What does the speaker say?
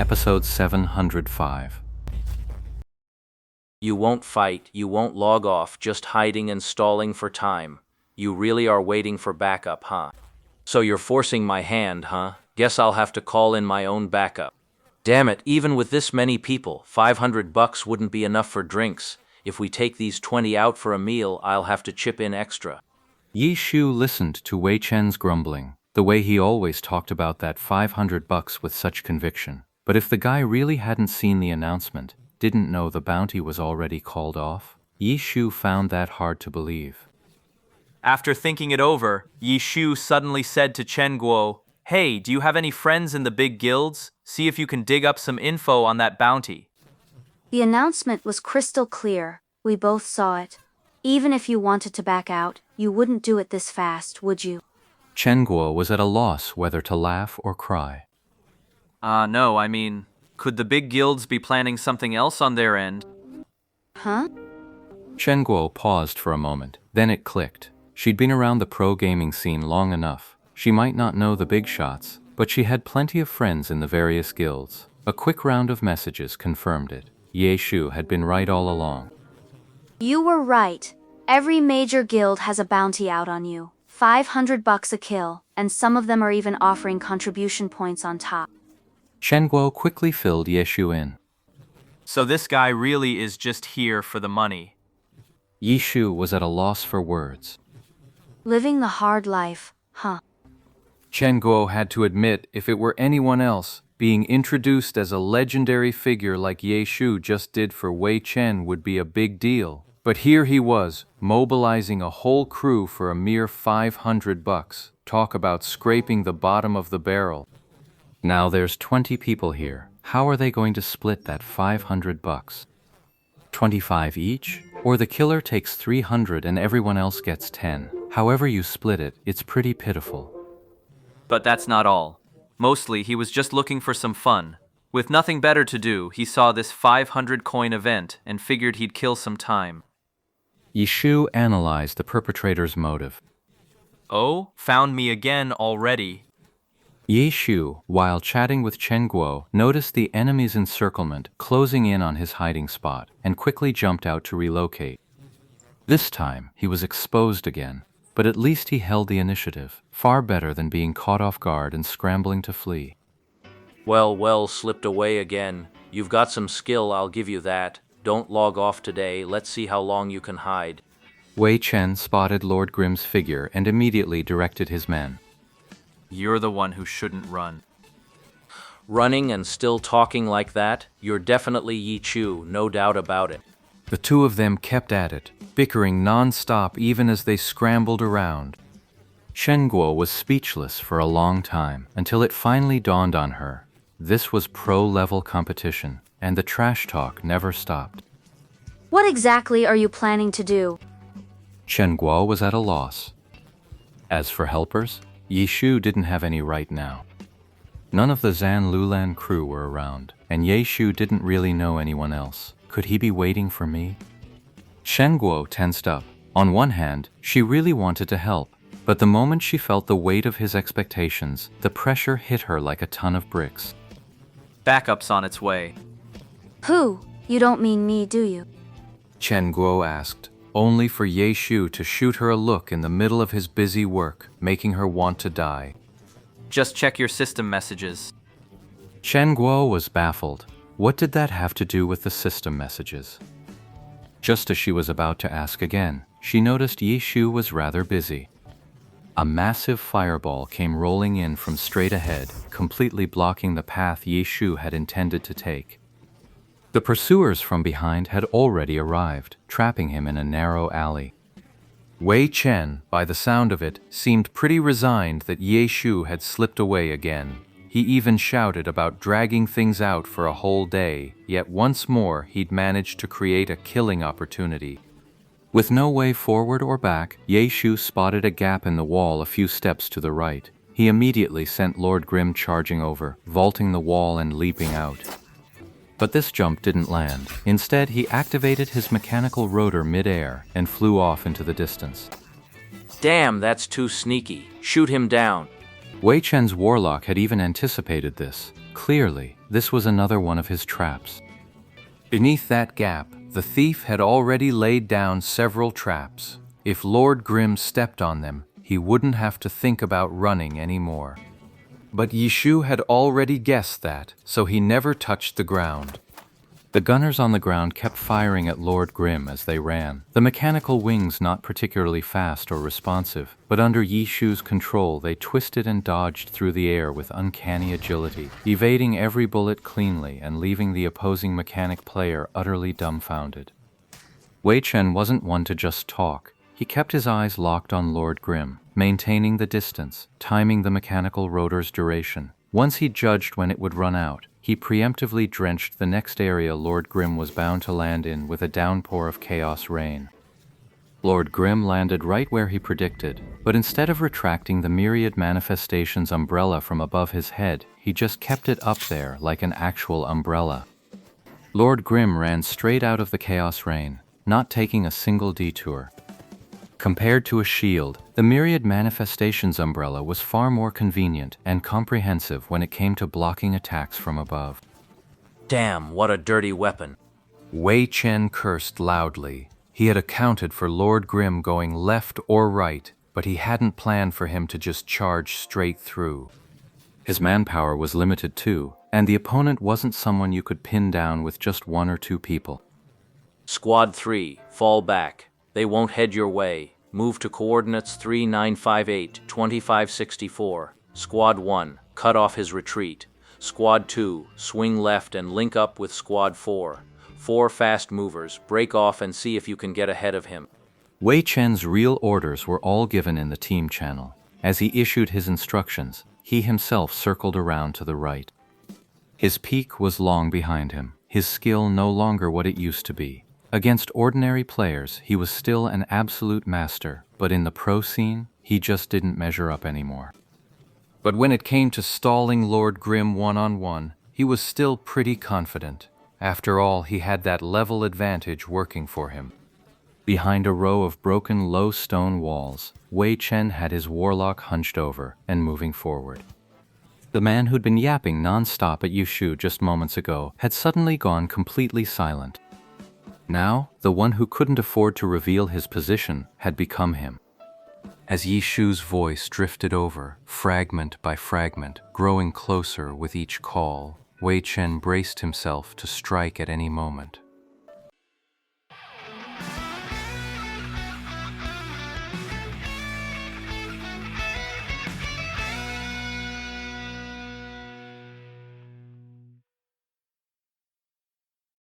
Episode 705. You won't fight, you won't log off, just hiding and stalling for time. You really are waiting for backup, huh? So you're forcing my hand, huh? Guess I'll have to call in my own backup. Damn it, even with this many people, $500 wouldn't be enough for drinks. If we take these 20 out for a meal, I'll have to chip in extra. Yi Shu listened to Wei Chen's grumbling, the way he always talked about that $500 with such conviction. But if the guy really hadn't seen the announcement, didn't know the bounty was already called off, Yi Shu found that hard to believe. After thinking it over, Yi Shu suddenly said to Chen Guo, "Hey, do you have any friends in the big guilds? See if you can dig up some info on that bounty." The announcement was crystal clear. We both saw it. Even if you wanted to back out, you wouldn't do it this fast, would you? Chen Guo was at a loss whether to laugh or cry. No, I mean, could the big guilds be planning something else on their end? Huh? Chen Guo paused for a moment, then it clicked. She'd been around the pro gaming scene long enough. She might not know the big shots, but she had plenty of friends in the various guilds. A quick round of messages confirmed it. Ye Shu had been right all along. You were right. Every major guild has a bounty out on you. $500 a kill, and some of them are even offering contribution points on top. Chen Guo quickly filled Ye Shu in. So this guy really is just here for the money. Yi Shu was at a loss for words. Living the hard life, huh? Chen Guo had to admit, if it were anyone else, being introduced as a legendary figure like Ye Shu just did for Wei Chen would be a big deal. But here he was, mobilizing a whole crew for a mere $500. Talk about scraping the bottom of the barrel. Now there's 20 people here. How are they going to split that $500? 25 each? Or the killer takes 300 and everyone else gets 10. However you split it, it's pretty pitiful. But that's not all. Mostly, he was just looking for some fun. With nothing better to do, he saw this 500 coin event and figured he'd kill some time. Yi Shu analyzed the perpetrator's motive. Oh, found me again already. Ye Shu, while chatting with Chen Guo, noticed the enemy's encirclement closing in on his hiding spot and quickly jumped out to relocate. This time, he was exposed again, but at least he held the initiative, far better than being caught off guard and scrambling to flee. Well, slipped away again. You've got some skill, I'll give you that. Don't log off today, let's see how long you can hide. Wei Chen spotted Lord Grimm's figure and immediately directed his men. You're the one who shouldn't run. Running and still talking like that? You're definitely Yi Chu, no doubt about it. The two of them kept at it, bickering non-stop even as they scrambled around. Chen Guo was speechless for a long time, until it finally dawned on her. This was pro-level competition, and the trash talk never stopped. What exactly are you planning to do? Chen Guo was at a loss. As for helpers, Yi Shu didn't have any right now. None of the Zan Lulan crew were around, and Ye Shu didn't really know anyone else. Could he be waiting for me? Chen Guo tensed up. On one hand, she really wanted to help, but the moment she felt the weight of his expectations, the pressure hit her like a ton of bricks. Backup's on its way. Who? You don't mean me, do you? Chen Guo asked, only for Ye Shu to shoot her a look in the middle of his busy work, making her want to die. Just check your system messages. Chen Guo was baffled. What did that have to do with the system messages? Just as she was about to ask again, she noticed Yi Shu was rather busy. A massive fireball came rolling in from straight ahead, completely blocking the path Yi Shu had intended to take. The pursuers from behind had already arrived, trapping him in a narrow alley. Wei Chen, by the sound of it, seemed pretty resigned that Ye Shu had slipped away again. He even shouted about dragging things out for a whole day, yet once more he'd managed to create a killing opportunity. With no way forward or back, Ye Shu spotted a gap in the wall a few steps to the right. He immediately sent Lord Grimm charging over, vaulting the wall and leaping out. But this jump didn't land. Instead, he activated his mechanical rotor mid-air and flew off into the distance. Damn, that's too sneaky. Shoot him down. Wei Chen's warlock had even anticipated this. Clearly, This was another one of his traps. Beneath that gap, the thief had already laid down several traps. If Lord Grimm stepped on them, he wouldn't have to think about running anymore. But Yishu had already guessed that, so he never touched the ground. The gunners on the ground kept firing at Lord Grimm as they ran, the mechanical wings not particularly fast or responsive, but under Yishu's control they twisted and dodged through the air with uncanny agility, evading every bullet cleanly and leaving the opposing mechanic player utterly dumbfounded. Wei Chen wasn't one to just talk. He kept his eyes locked on Lord Grimm, maintaining the distance, timing the mechanical rotor's duration. Once he judged when it would run out, he preemptively drenched the next area Lord Grimm was bound to land in with a downpour of chaos rain. Lord Grimm landed right where he predicted, but instead of retracting the myriad manifestations umbrella from above his head, he just kept it up there like an actual umbrella. Lord Grimm ran straight out of the chaos rain, not taking a single detour. Compared to a shield, the myriad manifestations umbrella was far more convenient and comprehensive when it came to blocking attacks from above. Damn, what a dirty weapon. Wei Chen cursed loudly. He had accounted for Lord Grimm going left or right, but he hadn't planned for him to just charge straight through. His manpower was limited too, and the opponent wasn't someone you could pin down with just one or two people. Squad 3, fall back. They won't head your way. Move to coordinates 3958, 2564. Squad 1, cut off his retreat. Squad 2, swing left and link up with Squad 4. 4 fast movers, break off and see if you can get ahead of him. Wei Chen's real orders were all given in the team channel. As he issued his instructions, he himself circled around to the right. His peak was long behind him, his skill no longer what it used to be. Against ordinary players, he was still an absolute master, but in the pro scene, he just didn't measure up anymore. But when it came to stalling Lord Grimm one-on-one, he was still pretty confident. After all, he had that level advantage working for him. Behind a row of broken low stone walls, Wei Chen had his warlock hunched over and moving forward. The man who'd been yapping non-stop at Yushu just moments ago had suddenly gone completely silent. Now, the one who couldn't afford to reveal his position had become him. As Yishu's voice drifted over, fragment by fragment, growing closer with each call, Wei Chen braced himself to strike at any moment.